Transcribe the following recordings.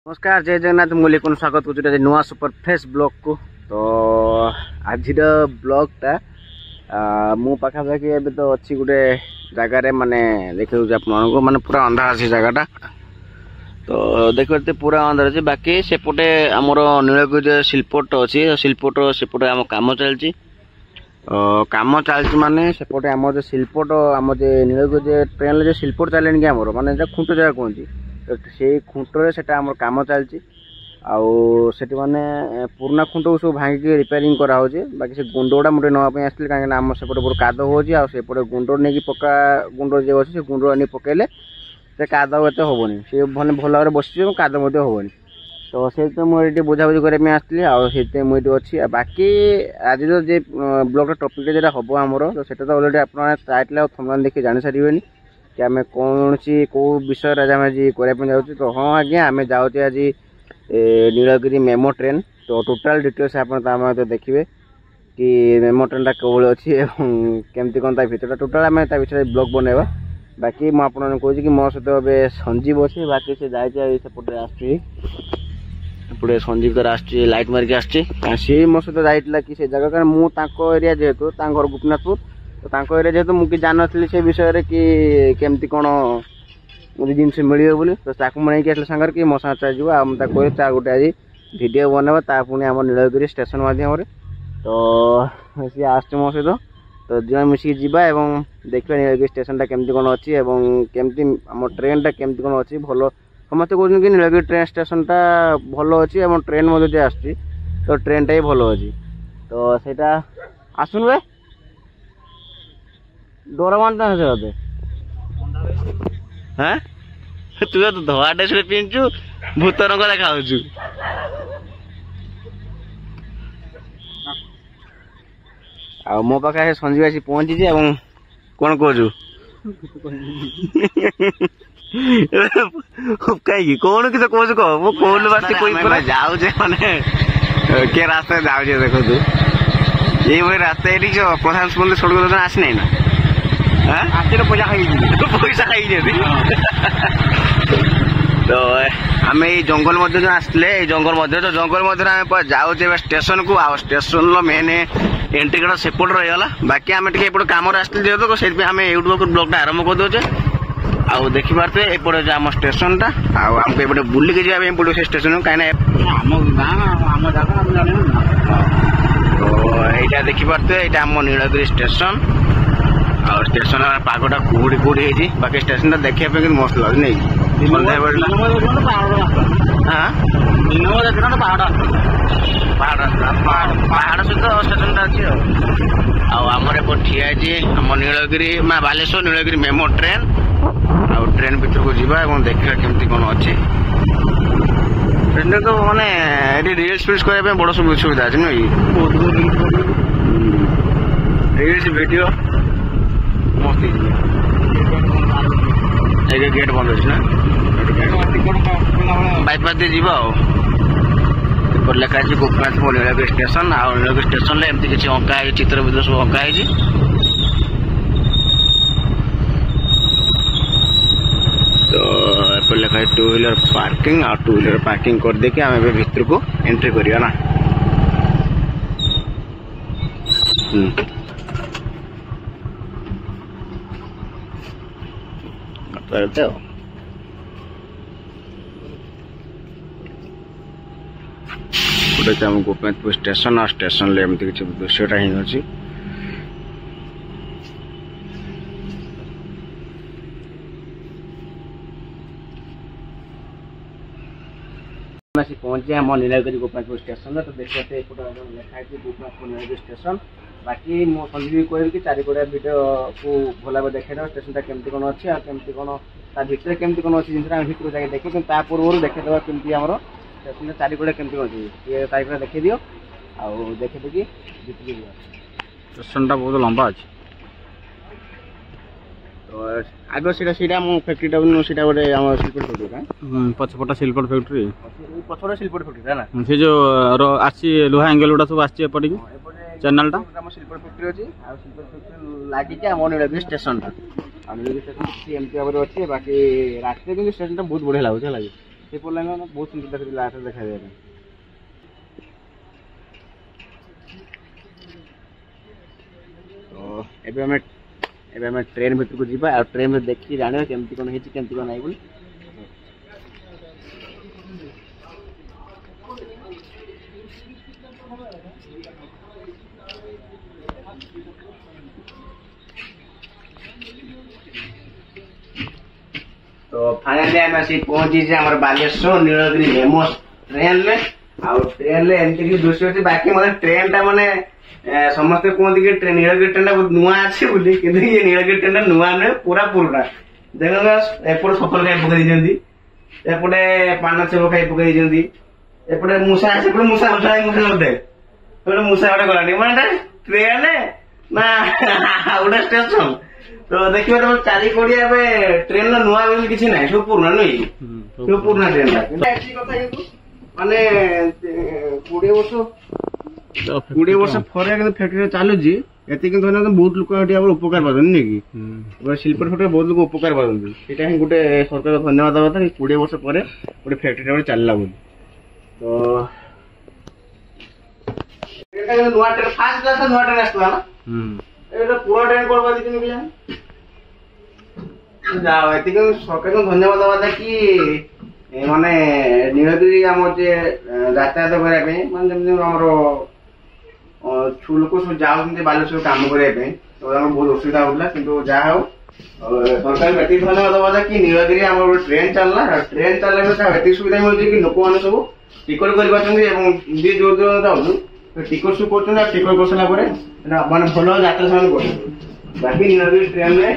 नमस्कार जय जगन्नाथ मुझे कौन स्वागत कर नुआ सुपर फ्रेश ब्लॉग को। तो आज ब्लॉगटा मु पाखापाखि एवं तो अच्छी गोटे जगार माने देखिए आप माने पूरा अंधार अच्छी जगहटा। तो देखते पूरा अंधार अच्छे बाकी सेपटे आमर नीलगिरी शिल्पट अच्छी शिल्पट सेपटे आम कम चलती कम चलती माने सेपटे आम जो शिल्पट आम जो नीलगिरी ट्रेन जो शिल्पट चले कि आम माने खुंट जगह कहती से खुंटे से कम चलती आठ माने पुराना खुंट को सब भांगिक रिपेयरिंग कराऊे बाकी से गुंड गुड़ा मुझे नापी आसती कहीं आम सेपटे बहुत काद होपटे गुंड नहीं पका गुंड जो अच्छे से गुंड नहीं पकेले से काद एत हेनी सी मैंने भल भाव बस काद हेनी। तो से मुझे बुझाबुझी करने आसती मुझे अच्छी बाकी आज जो ब्लॉग टॉपिक जो हम आमर तो सीटा तो अलरेडी आप टाइटल और थंबनेल देखिए जानी सारे कि आम कौन सी कौ विषय आज करने जाऊँ। तो हाँ आज्ञा आम जाऊे आज नीलगिरी मेमो ट्रेन। तो टोटाल डिटेल्स आप तो देखिए कि मेमो ट्रेनटा कौन अच्छी केमती कौन भर टोटाल आम विषय ब्लॉग बनवा। बाकी मुझे कहूँ कि मो सहित संजीव अच्छे बाकी से जाए सेपटे आसपटे संजीव तर आस लाइट मारिक आसी मो सहित जाइला कि से जगह कारण मुझे एरिया जेहेतु घर गोपीनाथपुर तो एरिया जेहेतु मुझे जान नी से विषय कि केमती कौन मुझे जिनस मिले बोली। तो मुझे आस सांगे कि मो साथ चल कह गोटे आज भिड बनवा पुणी आम नीलगिरी स्टेशन मध्यम। तो सी आस मो सहित तो जो मिसिक जावा एवं देखा नीलगिरी स्टेशन केमती कौन अच्छी केमती आम ट्रेनटा केमती कौन अच्छी भल समस्त कहते कि नीलगिरी ट्रेन स्टेशनटा भल अच्छी ट्रेन मध्य आस तो ट्रेनटा ही भल अच्छी। तो सहीटा आसुन वे डोर मानता है हाँ तू तो धड़ा ड्रेस पिंधु भूत रंग देखा आ मो पाखे संजीव आसी पहुंची कौन कहु कहीं कौन किस कह कौन बात कोई जाऊे माने के रास्ता जाऊे देखो तू ये रास्ता ये प्रधान स्कूल सड़क योजना आसी ना पैसा खाई तो आम ये जंगल मध्य जो आसले जंगल मध्य तो जंगल मध्य आम जाऊे स्टेशन को आ स्टेशन मेन एंट्री गेट सेपट रहीगला। बाकी आम टे कम आसते जेहतु से आम यूट्यूब ब्लॉगटा आरंभ कर देचे आउ देखिपारे एपटे जो आम स्टेशनटा आमको एपटे बुलिक जावाई पड़ो से स्टेशन कहीं तो यहाँ देखिपारे यहाँ आम नीलगिरी स्टेशन और स्टेशन पागटा कुहुड़ी कुहुड़ी है बाकी स्टेशन देखा मस्त लगे नहीं पहाड़ सहित स्टेशन अच्छी आमर एपट ठिया आम नीलगिरी बालेश्वर नीलगिरी मेमो ट्रेन आ ट्रेन भर को जावा और देखा केमती कौन अच्छे ट्रेन तो मानने रिल्स फिल्स करने बड़ सब सुविधा अच्छे नुह रिल्स वीडियो मस्त गेट बंद अच्छे ना बाईपास दे जीवा लिखा गोपीनाथपुर नीलगिरी स्टेशन आ नीलगिरी स्टेशन एमती किसी अंका है चित्र विद्र सब अंका है। तो एप लिखा है 2 व्हीलर पार्किंग आ 2 व्हीलर पार्किंग कर देके आम भर को एंट्री करिया ना। गोटे आम गोपीनाथपुर स्टेशन आ स्टेशन एमती किसी दृश्यटा ही अच्छी। पहुंचे आम नीलगिरी गोपीनाथपुर स्टेशन तो देखते लिखाई गोपीनाथपुर नीलगिरी स्टेशन। बाकी मो संजीव कह कि चारिकोड़िया भिडियो को भल भाव देखा स्टेशन केमती कौन अच्छी आमती कौन भितर केमती कौन अच्छी जिन भितर जाके देखे पूर्व देखेदेवा केमती आम स्टेशन चारिकोड़िया केमती कौन अच्छी चारिकोड़िया देखी दियो आउ देखी देखी भितर स्टेशनटा बहुत लंबा अच्छे। तो आग से फैक्ट्रीटा गोटे शिल्पट फैक्ट्री पछपटा शिल्पट फैक्ट्री पछपटा शिल्पट फैक्ट्री ना से जो आसी लुहा एंगल गुड़ा सब आसी चैनल शिल्पट फैक्ट्री अच्छी शिल्पट फैक्ट्री लगे आम नीलगिरी स्टेशन नीलगिरी स्टेशन एमती भाव अच्छे। बाकी रात स्टेशन बहुत बढ़िया लगे ସେପଟ ଲାଇନ୍ ବହୁତ ସୁନ୍ଦର ଦେଖାଯାଉଥିଲା ଆଠ ଦେଖାଯାଏ ପାଇଁ। ତ ଏବେ ଆମେ ଟ୍ରେନ୍ ଭିତରକୁ ଯିବା ଆଉ ଟ୍ରେନ୍ରେ ଦେଖିକି ଜାଣିବା କେମିତି କ'ଣ ହେଇଛି କେମିତି କ'ଣ ନାହିଁ ବୋଲି। तो फाइनली आम आसी पहुंची आम बालेश्वर नीलगिरी मेमो ट्रेन रे ट्रेन रे एमती कि दृश्य अच्छे बाकी मतलब ट्रेन टा माने समस्ते कहते कि ट्रेन नीलगिरी ट्रेन टा बहुत नुआ अच्छे बोली कि ये नीलगिरी ट्रेन टा नुआ नुहे पूरा पुराना देख एपटे सफल खाई पकई एपटे पान छेप खाई पकई एपटे मूसा सेपटे मूसा मूसा मूसा गोटे गोटे मूसा गोटे गलानी माने ट्रेन ना गोटे स्टेशन तो देखिए तुम चारि कोड़िया ट्रेन नुआ बोली किसी ना सब पुराना नुई सब पुराना ट्रेन माने 20 वर्ष फरे फैक्ट्री चलुची एति बहुत लोक उपकार पाते कि शिल्प फैक्ट्री बहुत लोग उपकार पाते ही गोटे सरकार धन्यवाद दवा था 20 वर्ष पर गोटे फैक्ट्री चलला बोली तो नुआ ट्रेन फास्ट क्लास नुआ ट्रेन आसला ना पुरा ट्रेन कर जाओ एति सरकार को धन्यवाद दवा कि माने नीलगिरी आम यातायात करने मानते छू लोक सब जाऊँ बालेश्वर कम करने बहुत असुविधा होता कि जहाँ हो सरकार को ये धन्यवाद दवा कि नीलगिरी आम ट्रेन चलना ट्रेन चलने ये सुविधा मिलती कि लोक मैंने सब टिकट कर जो दूर जाऊँ टिकट सब कर टिकट कर सारा माने भल यात्रा से बाकी नीलगिरी ट्रेन में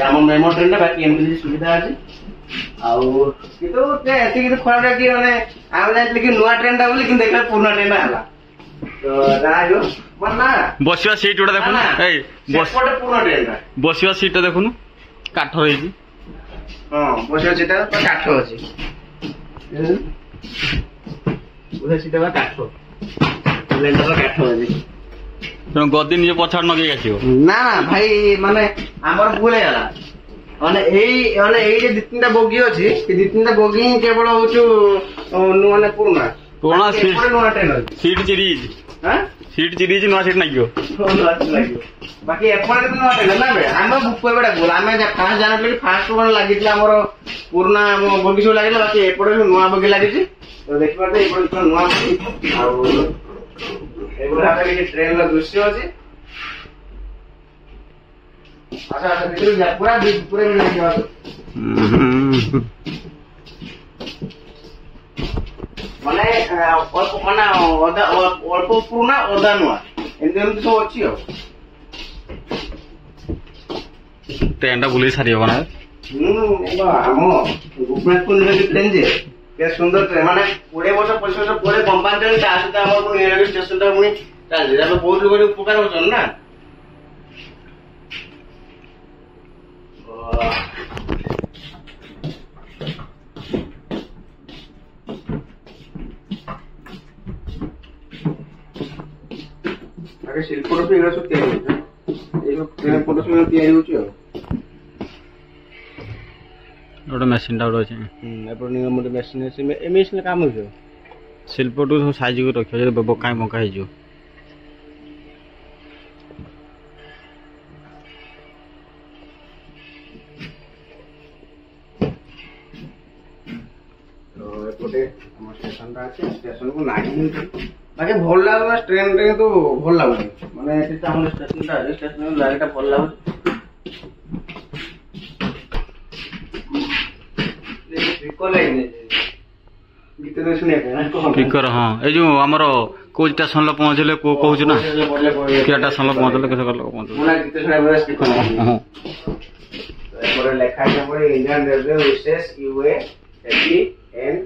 आम मेमो ट्रेन बाकी एमती सुविधा अच्छी खराब कि माने आम जाइए कि नुआ ट्रेन टा बोली कि देखा पुराना ट्रेन है तो बसिया सीट गुड़ा देखो पुराना ट्रेन टा बसिया सीट देखुन काठ रही हाँ बसिया सीट काठ अच्छी सीट काठ काठ अच्छी गदी निजे पछाड़ नगे आसो ना भाई माने आमर भूल है माने ये दी तीन बोगी अच्छी दी तीन बोगी केवल हूँ माने पुराना पुराना नुआ ट्रेन सीट चिरीज सीट चिरीज नुआ सीट नागियो बाकी एपटे नुआ ट्रेन ना बे आम बुक करबेटा बोल आम फास्ट जान फास्ट कौन लगी पुराना बोगी सब लगे बाकी एपटे सब नुआ बोगी लगी तो देखिए नुआ बोगी ट्रेन दृश्य अच्छे अच्छा पूरा पूरा माने अल्प पुराना अदा नुआ एमती सब अच्छी ट्रेन टा बुले सारी होगा ना आम गोपीनाथपुर ट्रेन जे सुंदर ट्रेन माने 20 वर्ष 25 वर्ष पर कंपानी नीलगिरी स्टेशन टा पुणी चलती बहुत लोग उपकार होचन ना आगे शिल्प सब ट्रेन फोटो सब तैयारी होची गोटे मेसीन टा गोटे गोटे मेसीन अच्छे मेसीन काम हो शिल्प सब साइज कर रखियो बका बका हो एपटे स्टेशन टा अच्छे स्टेशन को लागे बाकी भल लगे ट्रेन टे तो भल लगुनि माने स्टेशन टा स्टेशन लागे भल लगे स्पीकर हाँ ये जो आमर को स्टेशन लो पहुंचले को कहू ना क्या स्टेशन लो पहुंचले कैसे कर लो पहुंचले लेखा है Indian Railway wishes you a happy and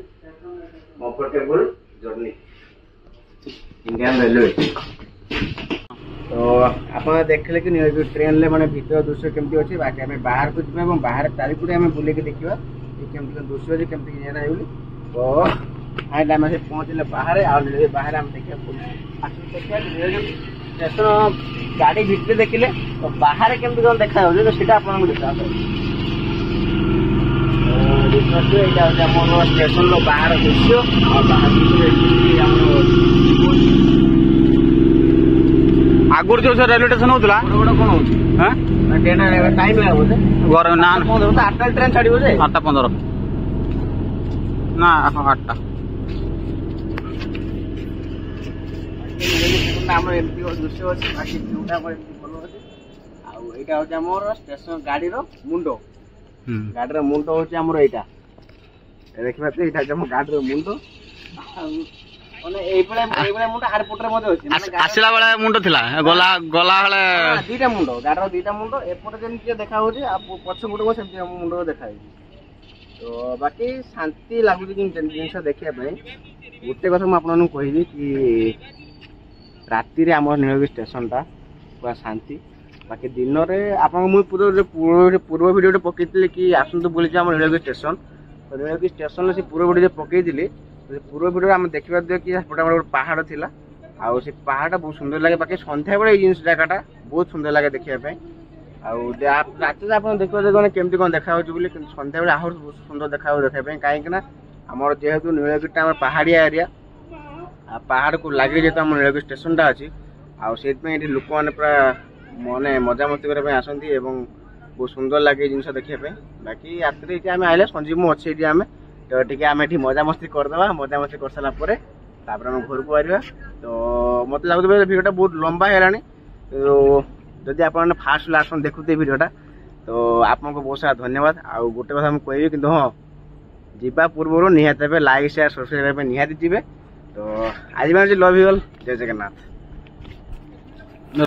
comfortable journey Indian Railway तो आप देखले कि नीलगिरी ट्रेन ले माने भीतर दृश्य केमती अच्छे बाकी आम बाहर को जी बाहर चारिपटे आम बुले देखा केमती दृश्य अच्छे केमती ये ना बोली तो आए आम से पहुँचले बाहर आ बाहर आम देखा स्टेशन गाड़ी भितर देखिले तो बाहर केमती कौन देखा तो सीटा आपको देखा ଦେଖିପାରୁଥିବେ ଏଇଟା ହେଉଛି ଆମର ଷ୍ଟେସନର ବାହାର ଦୃଶ୍ୟ। ଆଉ ବାହାର ଦୃଶ୍ୟ ଏଠି ଆମର ଆଗରୁ ଯୋଉ ସେ ରେଲୱେ ଷ୍ଟେସନ ହଉଥିଲା ବଡ଼ କ'ଣ ହେଉଛି ହଁ ଟାଇମ୍ ଲାଗିବ ବୋଧେ ଘର ନା 8ଟା ଟ୍ରେନ୍ ଛାଡ଼ିବ ଯେ 8:15 ନା 8ଟା। ଆମର ଏମିତି ଦୃଶ୍ୟ ଅଛି ବାକି ଭିଉଟା ଆମର ଏମିତି ଭଲ ଅଛି। ଆଉ ଏଇଟା ହେଉଛି ଆମର ଷ୍ଟେସନ ଗାଡ଼ିର ମୁଣ୍ଡ। ଗାଡ଼ିର ମୁଣ୍ଡ ହେଉଛି ଆମର ଏଇଟା ଦେଖିପାରୁଥିବେ ଏଇଟା ହେଉଛି ଆମ ଗାଡ଼ିର ମୁଣ୍ଡ। ଆଉ ମାନେ ଏଇଭଳିଆ ମୁଣ୍ଡ ଆରପଟରେ ମଧ୍ୟ ଅଛି ଆସିଲା ବେଳେ ମୁଣ୍ଡ ଥିଲା ଗଲା ବେଳେ ଦିଟା ମୁଣ୍ଡ ଗାଡ଼ିର ଦିଟା ମୁଣ୍ଡ ଏପଟେ ଯେମିତି ଦେଖା ହେଉଛି ଆଉ ପଛପଟକୁ ସେମିତି ଆମ ମୁଣ୍ଡ ଦେଖାଯାଉଛି। ତ ବାକି ଶାନ୍ତି ଲାଗୁଛି ଜିନିଷ ଦେଖିବା ପାଇଁ। ଗୋଟେ କଥା ମୁଁ ଆପଣମାନଙ୍କୁ କହିବି କି ରାତିରେ ଆମର ନୀଳଗିରି ଷ୍ଟେସନଟା ପୁରା ଶାନ୍ତି। ବାକି ଦିନରେ ଆପଣଙ୍କୁ ମୁଁ ପୂର୍ବ ଭିଡ଼ିଓଟେ ପକେଇଥିଲି କି ଆସନ୍ତୁ ବୁଲିଯିବା ଆମର ନୀଳଗିରି ଷ୍ଟେସନ। ତ ନୀଳଗିରି ଷ୍ଟେସନରେ ସେ ପୂର୍ବ ଭିଡ଼ିଓ ପକେଇଥିଲି ସେ ପୂର୍ବ ଭିଡ଼ିଓରେ ଆମେ ଦେଖିପାରୁଥିବେ କି ସେପଟେ ଆମର ଗୋଟେ ପାହାଡ଼ ଥିଲା। ଆଉ ସେ ପାହାଡ଼ଟା ବହୁତ ସୁନ୍ଦର ଲାଗେ। ବାକି ସନ୍ଧ୍ୟାବେଳେ ଏଇ ଜିନିଷ ଜାଗାଟା ବହୁତ ସୁନ୍ଦର ଲାଗେ ଦେଖିବା ପାଇଁ। ଆଉ ରାତିରେ ଆପଣ ଦେଖିପାରୁଥିବେ ମାନେ କେମିତି କ'ଣ ଦେଖାଯାଉଛି ବୋଲି, କିନ୍ତୁ ସନ୍ଧ୍ୟାବେଳେ ଆହୁରି ବହୁତ ସୁନ୍ଦର ଦେଖାଯାଉଛି ଦେଖିବା ପାଇଁ। କାହିଁକିନା ଆମର ଯେହେତୁ ନୀଳଗିରିଟା ଆମର ପାହାଡ଼ିଆ ଏରିଆ ଆଉ ପାହାଡ଼କୁ ଲାଗି ଯେହେତୁ ଆମ ନୀଳଗିରି ଷ୍ଟେସନଟା ଅଛି ଆଉ ସେଇଥିପାଇଁ ଏଠି ଲୋକମାନେ ପୁରା ମାନେ ମଜାମସ୍ତି କରିବା ପାଇଁ ଆସନ୍ତି ଏବଂ ବହୁତ ସୁନ୍ଦର ଲାଗେ ଏ ଜିନିଷ ଦେଖିବା ପାଇଁ। ବାକି ରାତିରେ ଏଠି ଆମେ ଆଇଲେ ସଞ୍ଜୀବ ମୁଁ ଅଛି ଏଠି ଆମେ ତ ଟିକେ ଆମେ ଏଠି ମଜାମସ୍ତି କରିଦେବା। ମଜାମସ୍ତି କରିସାରିଲା ପରେ ତାପରେ ଆମେ ଘରକୁ ବାହାରିବା। ତ ମୋତେ ଲାଗୁଛି ଭିଡ଼ିଓଟା ବହୁତ ଲମ୍ବା ହେଲାଣି। ଯଦି ଆପଣମାନେ ଫାଷ୍ଟ ଲାଷ୍ଟ ଦେଖୁଥିବେ ଭିଡ଼ିଓଟା ତ ଆପଣଙ୍କୁ ବହୁତ ସାରା ଧନ୍ୟବାଦ। ଆଉ ଗୋଟେ କଥା ମୁଁ କହିବି କିନ୍ତୁ ହଁ ଯିବା ପୂର୍ବରୁ ନିହାତି ଭାବେ ଲାଇକ୍ ସେୟାର ସବସ୍କ୍ରାଇବ୍ କରିବା ପାଇଁ ନିହାତି ଯିବେ। ତ ଆଜି ପାଇଁ ଲଭ୍ ୟୁ ଅଲ୍। ଜୟ ଜଗନ୍ନାଥ।